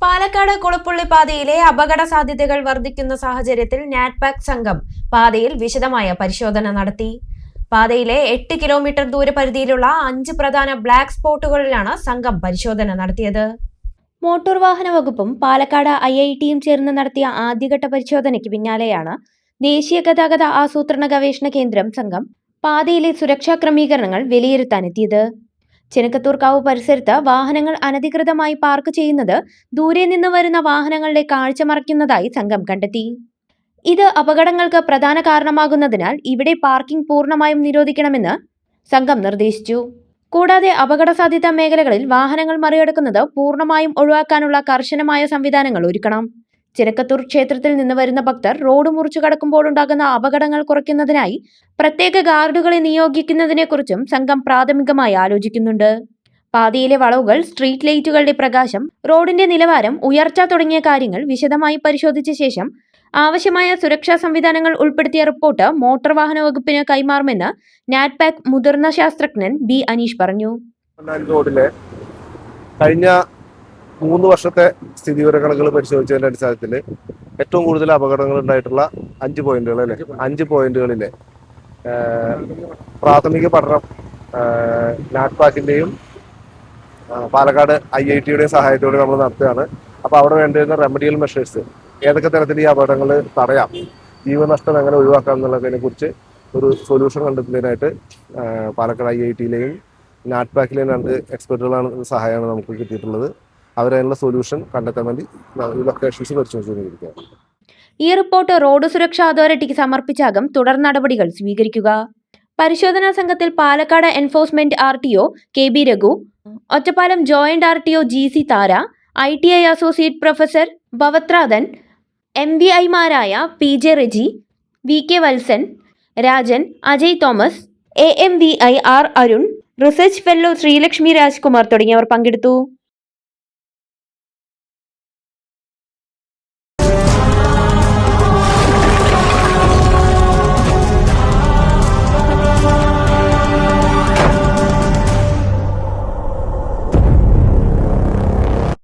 പാലക്കാട് കുളപ്പുള്ളി പാതയിലെ അപകട സാധ്യതകൾ വർദ്ധിക്കുന്ന സാഹചര്യത്തിൽ നാറ്റ്പാക് സംഘം പാതയിൽ വിശദമായ പരിശോധന നടത്തി. പാതയിലെ 8 കിലോമീറ്റർ ദൂരപരിധിയിലുള്ള 5 പ്രധാന ബ്ലാക്ക് സ്പോട്ടുകളിലാണ് സംഘം പരിശോധന നടത്തിയത്. മോട്ടോർ വാഹന വകുപ്പും പാലക്കാട് IITയും ചേർന്ന് നടത്തിയ ആദ്യഘട്ട പരിശോധനയ്ക്ക് പിന്നാലെയാണ് ദേശീയ ഗതാഗത ആസൂത്രണ ഗവേഷണ കേന്ദ്രം സംഘം പാതയിലെ സുരക്ഷാ ക്രമീകരണങ്ങൾ വിലയിരുത്താനെത്തിയത്. ചെനക്കത്തൂർക്കാവ് പരിസരത്ത് വാഹനങ്ങൾ അനധികൃതമായി പാർക്ക് ചെയ്യുന്നത് ദൂരെ നിന്ന് വരുന്ന വാഹനങ്ങളുടെ കാഴ്ച മറയ്ക്കുന്നതായി സംഘം കണ്ടെത്തി. ഇത് അപകടങ്ങൾക്ക് പ്രധാന കാരണമാകുന്നതിനാൽ ഇവിടെ പാർക്കിംഗ് പൂർണ്ണമായും നിരോധിക്കണമെന്ന് സംഘം നിർദ്ദേശിച്ചു. കൂടാതെ അപകട സാധ്യതാ മേഖലകളിൽ വാഹനങ്ങൾ മറികടക്കുന്നത് പൂർണ്ണമായും ഒഴിവാക്കാനുള്ള കർശനമായ സംവിധാനങ്ങൾ ഒരുക്കണം. ചെനക്കത്തൂർ ക്ഷേത്രത്തിൽ നിന്ന് വരുന്ന ഭക്തർ റോഡ് മുറിച്ചു കടക്കുമ്പോഴുണ്ടാകുന്ന അപകടങ്ങൾ കുറയ്ക്കുന്നതിനായി പ്രത്യേക ഗാർഡുകളെ നിയോഗിക്കുന്നതിനെക്കുറിച്ചും സംഘം പ്രാഥമികമായി ആലോചിക്കുന്നുണ്ട്. പാതയിലെ വളവുകൾ, സ്ട്രീറ്റ് ലൈറ്റുകളുടെ പ്രകാശം, റോഡിന്റെ നിലവാരം, ഉയർച്ച തുടങ്ങിയ കാര്യങ്ങൾ വിശദമായി പരിശോധിച്ച ശേഷം ആവശ്യമായ സുരക്ഷാ സംവിധാനങ്ങൾ ഉൾപ്പെടുത്തിയ റിപ്പോർട്ട് മോട്ടോർ വാഹന വകുപ്പിന് കൈമാറുമെന്ന് നാറ്റ്പാക് മുതിർന്ന ശാസ്ത്രജ്ഞൻ B. അനീഷ് പറഞ്ഞു. റോഡിലെ കഴിഞ്ഞ 3 വർഷത്തെ സ്ഥിതിവിവരക്കണക്കുകൾ പരിശോധിച്ചതിന്റെ അടിസ്ഥാനത്തിൽ ഏറ്റവും കൂടുതൽ അപകടങ്ങൾ ഉണ്ടായിട്ടുള്ള 5 പോയിന്റുകളിലെ 5 പോയിന്റുകളിലെ പ്രാഥമിക പഠനം നാറ്റ്പാക്കിന്റെയും പാലക്കാട് IITയുടെയും സഹായത്തോടെ നമ്മൾ നടത്തുകയാണ്. അപ്പോൾ അവിടെ വേണ്ടിയിരുന്ന റെമഡിയൽ മെഷേഴ്സ്, ഏതൊക്കെ തരത്തിൽ ഈ അപകടങ്ങൾ തടയാം, ജീവനഷ്ടം എങ്ങനെ ഒഴിവാക്കാം എന്നുള്ളതിനെ കുറിച്ച് ഒരു സൊല്യൂഷൻ കണ്ടെത്തുന്നതിനായിട്ട് പാലക്കാട് IITയിലെയും നാറ്റ്പാക്കിലെയും 2 എക്സ്പെർട്ടുകളാണ് സഹായമാണ് നമുക്ക് കിട്ടിയിട്ടുള്ളത്. അവരതിനുള്ള സൊല്യൂഷൻ കണ്ടെത്താൻ വേണ്ടി ലൊക്കേഷൻസ് പരിശോധിച്ചുകൊണ്ടിരിക്കുകയാണ്. ഈ റിപ്പോർട്ട് റോഡ് സുരക്ഷാ അതോറിറ്റിക്ക് സമർപ്പിച്ചാകും തുടർ നടപടികൾ സ്വീകരിക്കുക. പരിശോധനാ സംഘത്തിൽ Palakkad enforcement RTO KB Raghu, Ottapalam joint RTO GC Thara, ITI associate professor Bhavathradhan, MVIമാരായ PJ Reji, VK Valsan, Rajan, Ajay Thomas, AMVI R Arun, research fellow Sreelakshmi Rajkumar തുടങ്ങിയവർ പങ്കെടുത്തു.